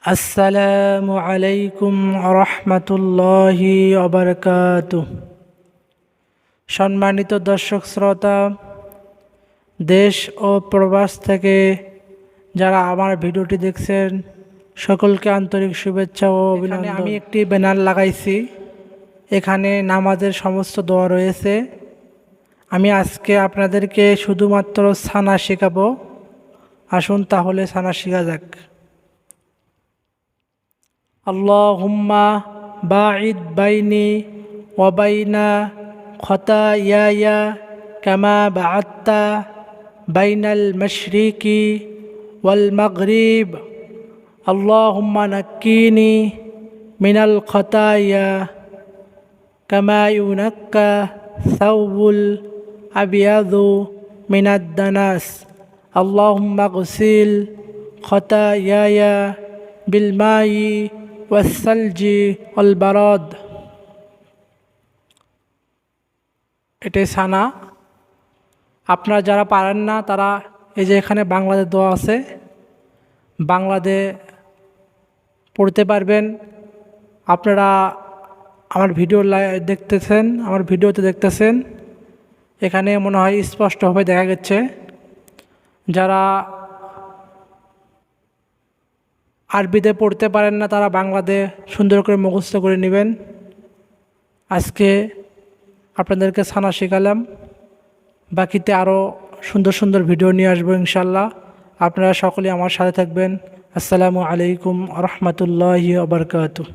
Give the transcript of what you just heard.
আসসালামু আলাইকুম রহমতুল্লাহি ওয়াবারাকাতুহ। সম্মানিত দর্শক শ্রোতা, দেশ ও প্রবাস থেকে যারা আমার ভিডিওটি দেখছেন সকলকে আন্তরিক শুভেচ্ছা ও অভিনন্দন। আমি একটি ব্যানার লাগাইছি, এখানে নামাজের সমস্ত দোয়া রয়েছে। আমি আজকে আপনাদেরকে শুধুমাত্র সানা শেখাবো। আসুন তাহলে সানা শেখা যাক। আল্লাহুম্মা বাঈদ বাইনি ওয়া বাইনা খতায়ায়া কামা বাআদতা বাইনাল মাশরিকি ওয়াল মাগরিব। আল্লাহুম্মা নাক্কিনি মিনাল খতায়া কামা ইউনাক্কা সাওবুল আবিয়াদু মিনাদ দানাস। আল্লাহুম্মা গসিল খতায়ায়া বিল মাই ওয়াসসালজি ওয়াল বারাদ। এটাই সানা। আপনারা যারা পারেন না তারা এই যে এখানে বাংলাতে দোয়া আছে, বাংলাতে পড়তে পারবেন। আপনারা আমার ভিডিওতে দেখতেছেন, এখানে মনে হয় স্পষ্টভাবে দেখা যাচ্ছে। যারা আরবিতে পড়তে পারেন না তারা বাংলাতে সুন্দর করে মুখস্থ করে নেবেন। আজকে আপনাদেরকে সানা শেখালাম, বাকিতে আরও সুন্দর সুন্দর ভিডিও নিয়ে আসবো ইনশাল্লাহ। আপনারা সকলে আমার সাথে থাকবেন। আসসালামু আলাইকুম রহমতুল্লাহি ওয়া বারাকাতুহু।